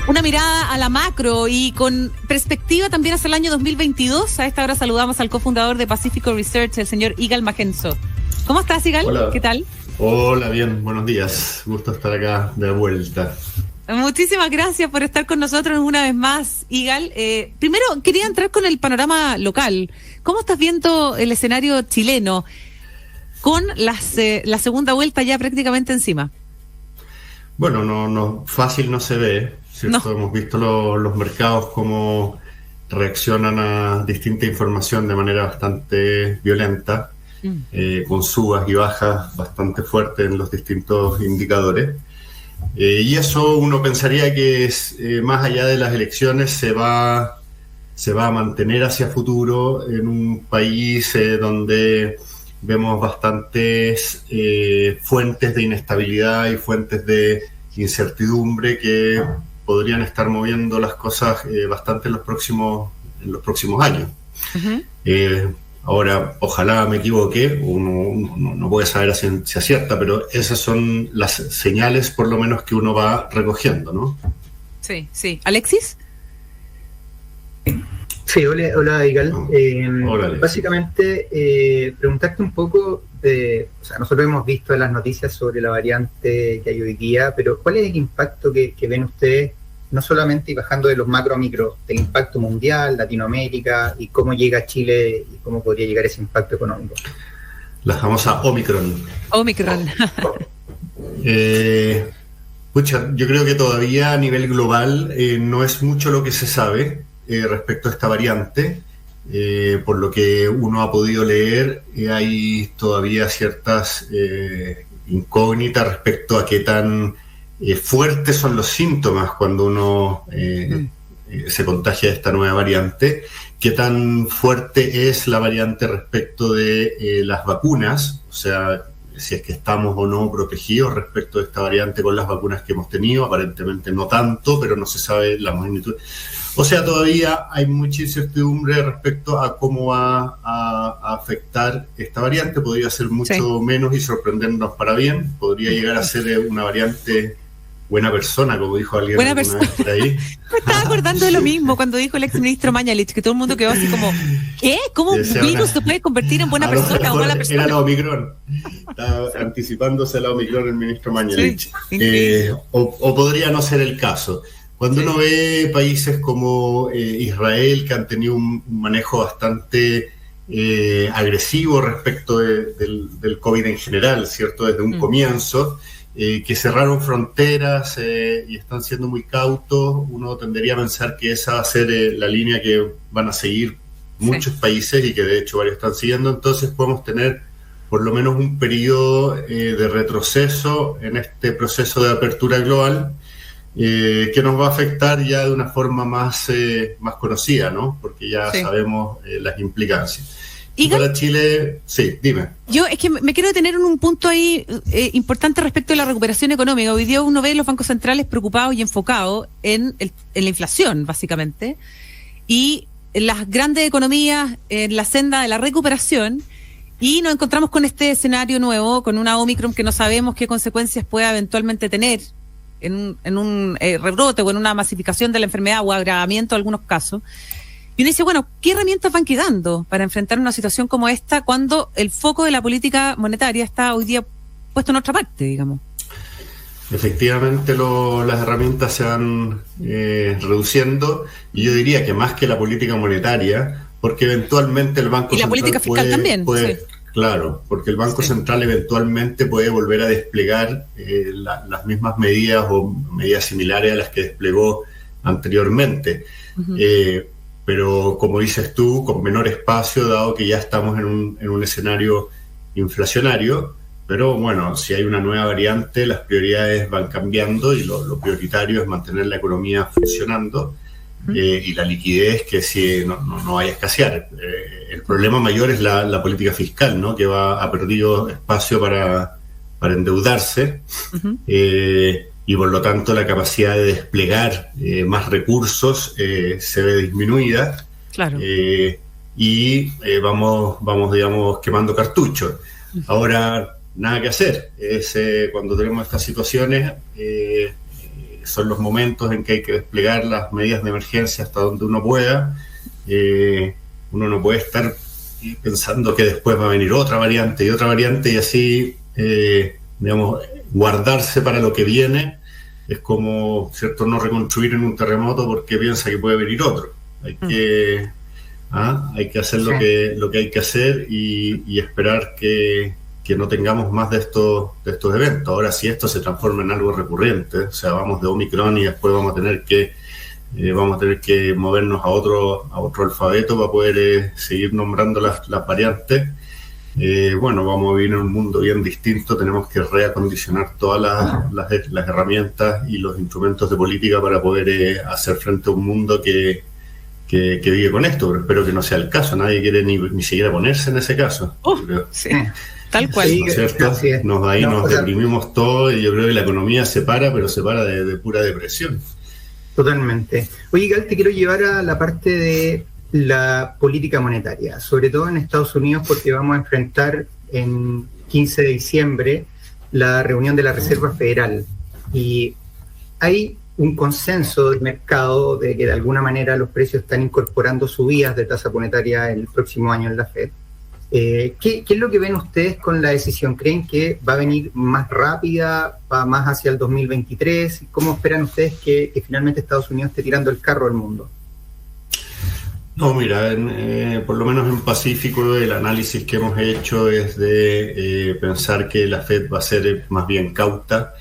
una mirada a la macro y con perspectiva también hacia el año 2022. A esta hora saludamos al cofundador de Pacífico Research, el señor Igal Magenzo. ¿Cómo estás, Igal? Hola. ¿Qué tal? Hola, bien, buenos días. Gusto estar acá de vuelta. Muchísimas gracias por estar con nosotros una vez más, Igal. Primero, quería entrar con el panorama local. ¿Cómo estás viendo el escenario chileno con la segunda vuelta ya prácticamente encima? Bueno, no fácil no se ve, ¿cierto? No. Hemos visto los mercados cómo reaccionan a distinta información de manera bastante violenta, con subas y bajas bastante fuertes en los distintos indicadores. Y eso uno pensaría que más allá de las elecciones se va a mantener hacia futuro en un país donde vemos bastantes fuentes de inestabilidad y fuentes de incertidumbre que podrían estar moviendo las cosas bastante en los próximos años. Uh-huh. Ahora, ojalá me equivoque, uno no puede saber a ciencia cierta, pero esas son las señales por lo menos que uno va recogiendo, ¿no? Sí. ¿Alexis? Sí, hola Igal. Hola, básicamente, preguntarte un poco, nosotros hemos visto las noticias sobre la variante que hay hoy día, pero ¿cuál es el impacto que ven ustedes, no solamente bajando de los macro a micro, del impacto mundial, Latinoamérica, y cómo llega a Chile y cómo podría llegar ese impacto económico? La famosa Omicron. Yo creo que todavía a nivel global no es mucho lo que se sabe respecto a esta variante. Por lo que uno ha podido leer, hay todavía ciertas incógnitas respecto a qué tan fuertes son los síntomas cuando uno se contagia de esta nueva variante, qué tan fuerte es la variante respecto de las vacunas, o sea, si es que estamos o no protegidos respecto de esta variante con las vacunas que hemos tenido. Aparentemente no tanto, pero no se sabe la magnitud. O sea, todavía hay mucha incertidumbre respecto a cómo va a afectar esta variante. Podría ser mucho menos y sorprendernos para bien. Podría llegar a ser una variante buena persona, como dijo alguien alguna vez por ahí. Me estaba acordando de lo mismo cuando dijo el exministro Mañalich, que todo el mundo quedó así como, ¿qué? ¿Cómo un virus se puede convertir en buena persona o mala persona? Era la Omicron. Estaba anticipándose a la Omicron el ministro Mañalich. O podría no ser el caso. Cuando uno ve países como Israel, que han tenido un manejo bastante agresivo respecto del COVID en general, ¿cierto? Desde un comienzo, que cerraron fronteras y están siendo muy cautos, uno tendería a pensar que esa va a ser la línea que van a seguir muchos países y que de hecho varios están siguiendo. Entonces podemos tener por lo menos un periodo de retroceso en este proceso de apertura global, que nos va a afectar ya de una forma más conocida, ¿no? Porque ya sabemos las implicancias. Y para Chile, sí, dime. Yo es que me quiero detener en un punto ahí importante respecto a la recuperación económica. Hoy día uno ve los bancos centrales preocupados y enfocados en la inflación, básicamente, y en las grandes economías en la senda de la recuperación, y nos encontramos con este escenario nuevo, con una Omicron que no sabemos qué consecuencias pueda eventualmente tener en un rebrote o en una masificación de la enfermedad o agravamiento de algunos casos. Y uno dice, bueno, ¿qué herramientas van quedando para enfrentar una situación como esta cuando el foco de la política monetaria está hoy día puesto en otra parte, digamos? Efectivamente, las herramientas se van reduciendo, y yo diría que más que la política monetaria, porque eventualmente el Banco Central... Y la política fiscal también. Claro, porque el Banco Central eventualmente puede volver a desplegar las mismas medidas o medidas similares a las que desplegó anteriormente. Uh-huh. Pero como dices tú, con menor espacio, dado que ya estamos en un escenario inflacionario. Pero bueno, si hay una nueva variante, las prioridades van cambiando y lo prioritario es mantener la economía funcionando y la liquidez, que si no vaya a escasear. El problema mayor es la política fiscal, ¿no? Que ha perdido espacio para endeudarse. Uh-huh. Y por lo tanto la capacidad de desplegar más recursos se ve disminuida. Claro. Y vamos, digamos, quemando cartuchos. Ahora, nada que hacer. Cuando tenemos estas situaciones, son los momentos en que hay que desplegar las medidas de emergencia hasta donde uno pueda. Uno no puede estar pensando que después va a venir otra variante y así, digamos, guardarse para lo que viene. Es como, ¿cierto?, no reconstruir en un terremoto porque piensa que puede venir otro. Hay que hacer lo que hay que hacer y esperar que no tengamos más de estos eventos. Ahora, si esto se transforma en algo recurrente, o sea, vamos de Omicron y después vamos a tener que movernos a otro alfabeto para poder seguir nombrando las variantes. Vamos a vivir en un mundo bien distinto, tenemos que reacondicionar todas las herramientas y los instrumentos de política para poder hacer frente a un mundo que vive con esto, pero espero que no sea el caso. Nadie quiere ni siquiera ponerse en ese caso. Sí, tal cual. ¿No es cierto? Nos deprimimos todo y yo creo que la economía se para, pero se para de pura depresión. Totalmente. Oye, Gal, te quiero llevar a la parte de la política monetaria, sobre todo en Estados Unidos, porque vamos a enfrentar en 15 de diciembre la reunión de la Reserva Federal. Y hay un consenso del mercado de que de alguna manera los precios están incorporando subidas de tasa monetaria el próximo año en la Fed. ¿Qué es lo que ven ustedes con la decisión? ¿Creen que va a venir más rápida, va más hacia el 2023? ¿Cómo esperan ustedes que finalmente Estados Unidos esté tirando el carro al mundo? No, mira, por lo menos en Pacífico el análisis que hemos hecho es de pensar que la Fed va a ser más bien cauta,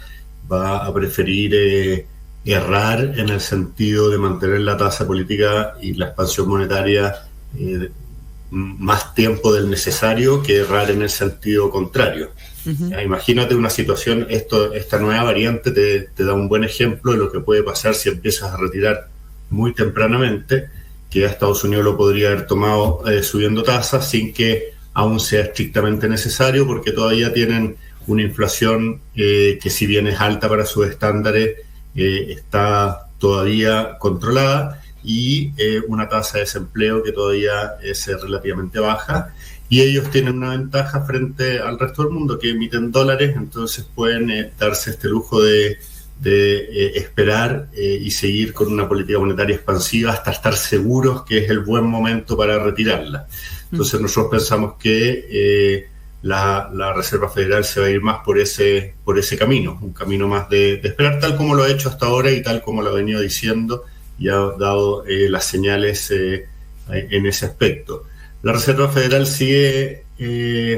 va a preferir errar en el sentido de mantener la tasa política y la expansión monetaria más tiempo del necesario que errar en el sentido contrario. Uh-huh. Imagínate una situación, esta nueva variante te da un buen ejemplo de lo que puede pasar si empiezas a retirar muy tempranamente, que a Estados Unidos lo podría haber tomado subiendo tasas sin que aún sea estrictamente necesario, porque todavía tienen una inflación que, si bien es alta para sus estándares, está todavía controlada, y una tasa de desempleo que todavía es relativamente baja, y ellos tienen una ventaja frente al resto del mundo, que emiten dólares, entonces pueden darse este lujo de esperar y seguir con una política monetaria expansiva hasta estar seguros que es el buen momento para retirarla. Entonces nosotros pensamos que la Reserva Federal se va a ir más por ese camino, un camino más de esperar, tal como lo ha hecho hasta ahora y tal como lo ha venido diciendo, y ha dado las señales en ese aspecto. La Reserva Federal sigue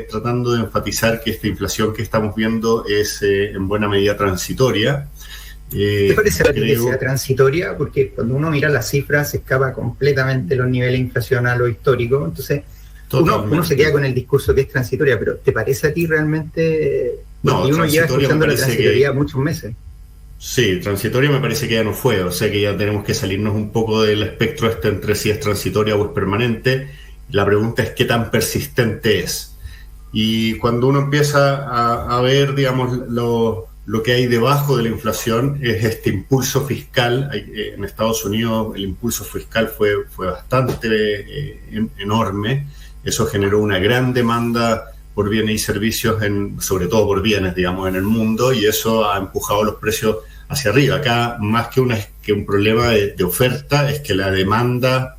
tratando de enfatizar que esta inflación que estamos viendo es en buena medida transitoria. ¿Te parece que sea transitoria? Porque cuando uno mira las cifras se escapa completamente los niveles de inflación a lo histórico. Entonces uno se queda con el discurso que es transitoria, pero ¿te parece a ti realmente? No, uno lleva escuchando la transitoria muchos meses. Sí, transitoria me parece que ya no fue, o sea que ya tenemos que salirnos un poco del espectro entre si es transitoria o es permanente. La pregunta es qué tan persistente es. Y cuando uno empieza a ver, digamos, lo que hay debajo de la inflación es este impulso fiscal. En Estados Unidos el impulso fiscal fue bastante enorme. Eso generó una gran demanda por bienes y servicios, sobre todo por bienes, digamos, en el mundo, y eso ha empujado los precios hacia arriba. Acá, más que un problema de oferta, es que la demanda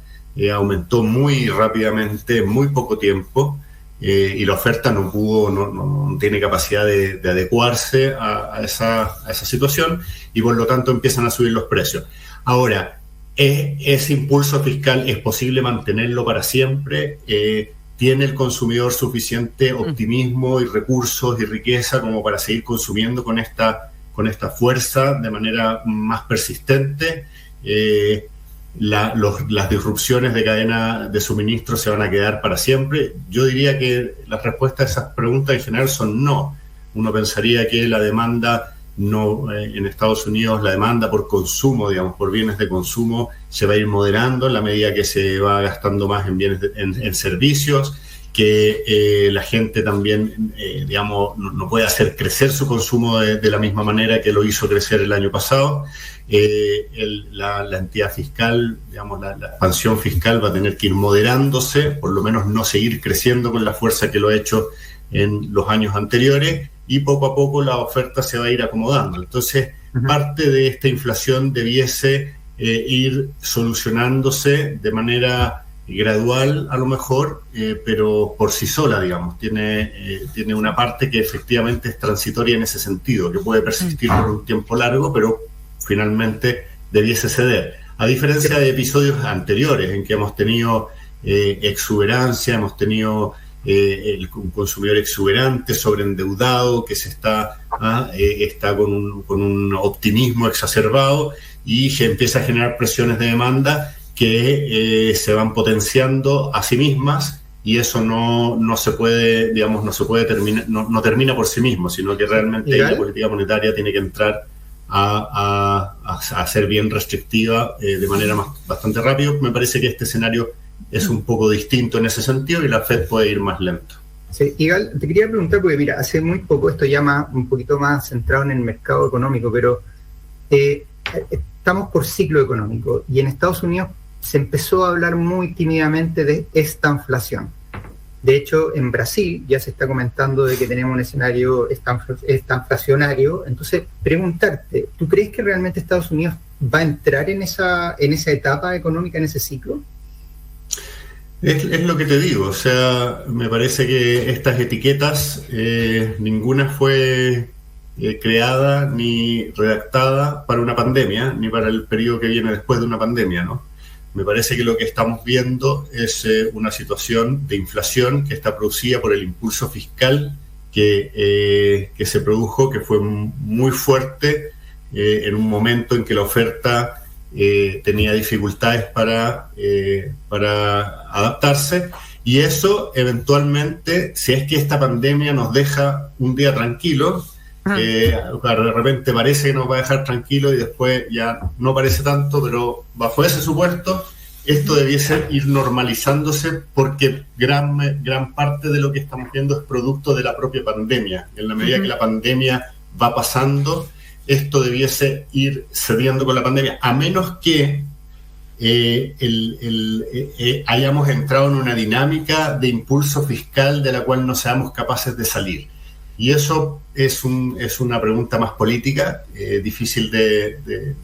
aumentó muy rápidamente, en muy poco tiempo, y la oferta no tiene capacidad de adecuarse a esa situación, y por lo tanto empiezan a subir los precios. Ahora, ese impulso fiscal es posible mantenerlo para siempre. ¿Tiene el consumidor suficiente optimismo y recursos y riqueza como para seguir consumiendo con esta fuerza de manera más persistente? Las disrupciones de cadena de suministro se van a quedar para siempre. Yo diría que las respuestas a esas preguntas en general son no. Uno pensaría que la demanda en Estados Unidos, la demanda por consumo, digamos, por bienes de consumo, se va a ir moderando en la medida que se va gastando más en bienes en servicios, que la gente también, digamos, no puede hacer crecer su consumo de la misma manera que lo hizo crecer el año pasado. La entidad fiscal, digamos, la expansión fiscal va a tener que ir moderándose, por lo menos no seguir creciendo con la fuerza que lo ha hecho en los años anteriores, y poco a poco la oferta se va a ir acomodando. Entonces, parte de esta inflación debiese ir solucionándose de manera gradual a lo mejor, pero por sí sola, digamos. Tiene una parte que efectivamente es transitoria en ese sentido, que puede persistir por un tiempo largo, pero finalmente debiese ceder. A diferencia de episodios anteriores en que hemos tenido exuberancia, hemos tenido un consumidor exuberante, sobreendeudado, que se está con un optimismo exacerbado y se empieza a generar presiones de demanda que se van potenciando a sí mismas, y eso no se puede, digamos, no termina por sí mismo, sino que realmente la política monetaria tiene que entrar a ser bien restrictiva de manera bastante rápida. Me parece que este escenario es un poco distinto en ese sentido y la Fed puede ir más lento. Sí, Igal, te quería preguntar, porque mira, hace muy poco, esto ya un poquito más centrado en el mercado económico, pero estamos por ciclo económico y en Estados Unidos se empezó a hablar muy tímidamente de estanflación. De hecho, en Brasil ya se está comentando de que tenemos un escenario estanflacionario. Entonces, preguntarte, ¿tú crees que realmente Estados Unidos va a entrar en esa etapa económica, en ese ciclo? Es lo que te digo, o sea, me parece que estas etiquetas, ninguna fue creada ni redactada para una pandemia, ni para el periodo que viene después de una pandemia, ¿no? Me parece que lo que estamos viendo es una situación de inflación que está producida por el impulso fiscal que se produjo, que fue muy fuerte en un momento en que la oferta tenía dificultades para adaptarse, y eso eventualmente, si es que esta pandemia nos deja un día tranquilo, claro, de repente parece que nos va a dejar tranquilo y después ya no parece tanto, pero bajo ese supuesto esto debiese ir normalizándose, porque gran parte de lo que estamos viendo es producto de la propia pandemia. En la medida que la pandemia va pasando, esto debiese ir cediendo con la pandemia, a menos que hayamos entrado en una dinámica de impulso fiscal de la cual no seamos capaces de salir. Y eso es una pregunta más política, difícil de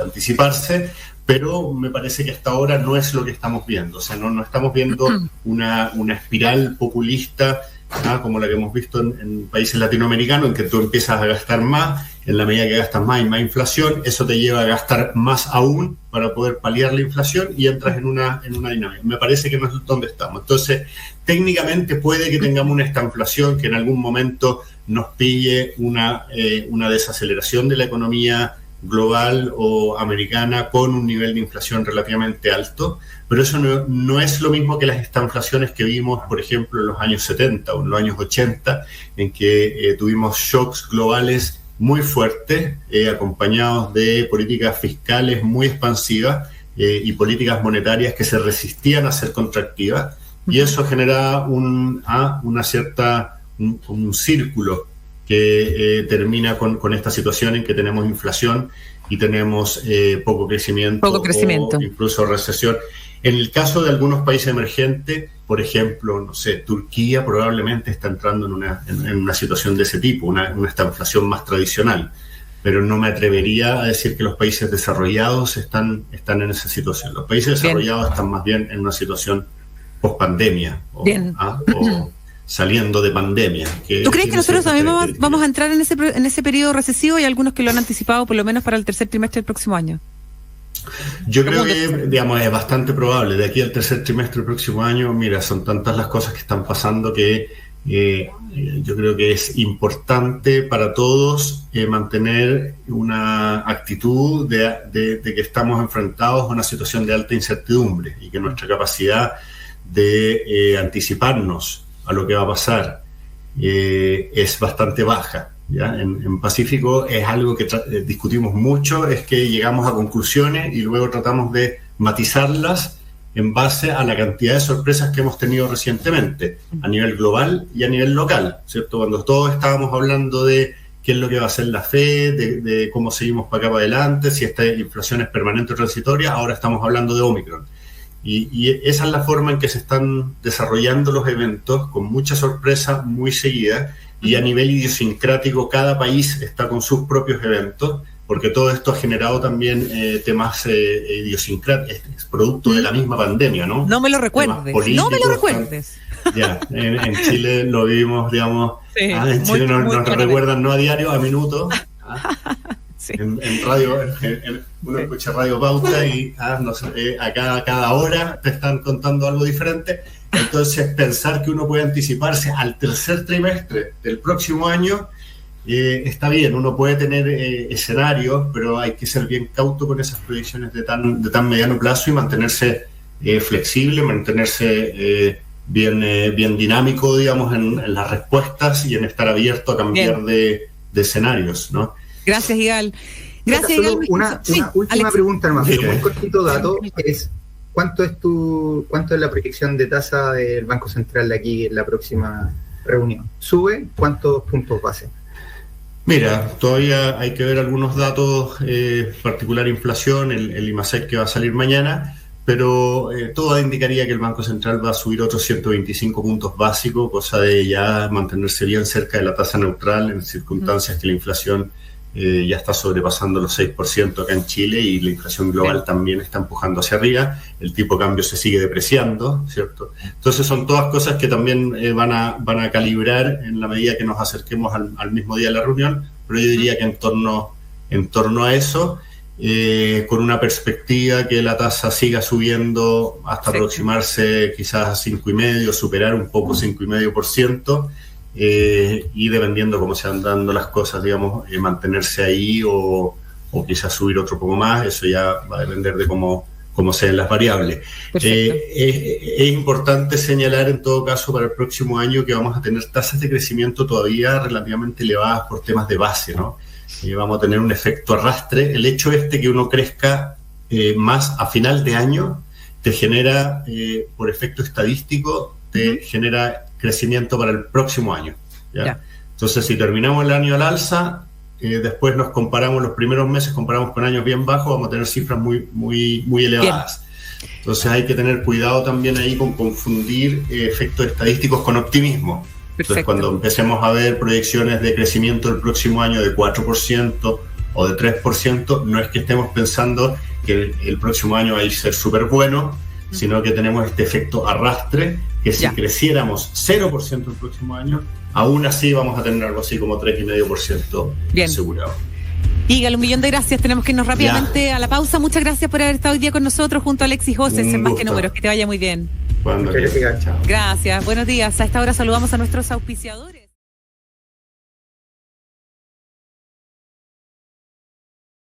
anticiparse, pero me parece que hasta ahora no es lo que estamos viendo. O sea, no estamos viendo una espiral populista, como la que hemos visto en países latinoamericanos, en que tú empiezas a gastar más, en la medida que gastas más y más inflación, eso te lleva a gastar más aún para poder paliar la inflación y entras en una dinámica. Me parece que no es donde estamos. Entonces, técnicamente puede que tengamos una estanflación, que en algún momento nos pille una desaceleración de la economía global o americana con un nivel de inflación relativamente alto, pero eso no es lo mismo que las estanflaciones que vimos, por ejemplo, en los años 70 o en los años 80, en que tuvimos shocks globales muy fuertes, acompañados de políticas fiscales muy expansivas y políticas monetarias que se resistían a ser contractivas, y eso genera un círculo que termina con esta situación en que tenemos inflación y tenemos poco crecimiento o incluso recesión. En el caso de algunos países emergentes, por ejemplo, no sé, Turquía probablemente está entrando en una situación de ese tipo, una estanflación más tradicional, pero no me atrevería a decir que los países desarrollados están en esa situación. Los países desarrollados están más bien en una situación post-pandemia o saliendo de pandemia. ¿Tú crees que nosotros también vamos a entrar en ese periodo recesivo? Hay algunos que lo han anticipado por lo menos para el tercer trimestre del próximo año. Yo creo que, digamos, es bastante probable. De aquí al tercer trimestre del próximo año, mira, son tantas las cosas que están pasando que yo creo que es importante para todos mantener una actitud de que estamos enfrentados a una situación de alta incertidumbre y que nuestra capacidad de anticiparnos a lo que va a pasar es bastante baja. ¿Ya? En Pacífico es algo que discutimos mucho, es que llegamos a conclusiones y luego tratamos de matizarlas en base a la cantidad de sorpresas que hemos tenido recientemente, a nivel global y a nivel local, ¿cierto? Cuando todos estábamos hablando de qué es lo que va a hacer la Fed, de cómo seguimos para acá para adelante, si esta inflación es permanente o transitoria, ahora estamos hablando de Omicron. Y esa es la forma en que se están desarrollando los eventos, con mucha sorpresa, muy seguida, y a nivel idiosincrático cada país está con sus propios eventos, porque todo esto ha generado también temas idiosincráticos, es producto de la misma pandemia, ¿no? No me lo recuerdes. Ya, en Chile lo vivimos, digamos, sí, en Chile nos recuerdan no a diario, a minuto. Sí. En radio, uno escucha Radio Pauta y no sé, a cada hora te están contando algo diferente. Entonces, pensar que uno puede anticiparse al tercer trimestre del próximo año está bien. Uno puede tener escenarios, pero hay que ser bien cauto con esas proyecciones de tan mediano plazo y mantenerse flexible, mantenerse bien dinámico, digamos, en las respuestas y en estar abierto a cambiar de escenarios, ¿no? Gracias, Igal. Gracias, Igal. Una última Alex. Pregunta nomás, pero muy cortito dato, es ¿cuánto es la proyección de tasa del Banco Central de aquí en la próxima reunión? ¿Sube? ¿Cuántos puntos base? Mira, todavía hay que ver algunos datos, particular inflación, el IMASEC que va a salir mañana, pero todo indicaría que el Banco Central va a subir otros 125 puntos básicos, cosa de ya mantenerse bien cerca de la tasa neutral en circunstancias que la inflación ya está sobrepasando los 6% acá en Chile y la inflación global también está empujando hacia arriba, el tipo de cambio se sigue depreciando, ¿cierto? Entonces son todas cosas que también van a calibrar en la medida que nos acerquemos al mismo día de la reunión, pero yo diría que en torno a eso, con una perspectiva que la tasa siga subiendo hasta aproximarse quizás a 5,5%, superar un poco 5,5%, y dependiendo cómo se van dando las cosas, digamos, mantenerse ahí o quizás subir otro poco más. Eso ya va a depender de cómo sean las variables. Es importante señalar en todo caso para el próximo año que vamos a tener tasas de crecimiento todavía relativamente elevadas por temas de base, ¿no? Vamos a tener un efecto arrastre. El hecho que uno crezca más a final de año te genera, por efecto estadístico, te genera crecimiento para el próximo año, ¿ya? Entonces, si terminamos el año al alza, después nos comparamos, los primeros meses comparamos con años bien bajos, vamos a tener cifras muy elevadas. Bien. Entonces hay que tener cuidado también ahí con confundir efectos estadísticos con optimismo. Entonces, cuando empecemos a ver proyecciones de crecimiento el próximo año de 4% o de 3%, no es que estemos pensando que el próximo año va a ser súper bueno, sino que tenemos este efecto arrastre, que si creciéramos 0% el próximo año, aún así vamos a tener algo así como 3,5% asegurado. Igal, 1.000.000 de gracias. Tenemos que irnos rápidamente a la pausa. Muchas gracias por haber estado hoy día con nosotros junto a Alexis Hoces en Más que Números. Que te vaya muy bien. Gracias. Gracias. Buenos días. A esta hora saludamos a nuestros auspiciadores.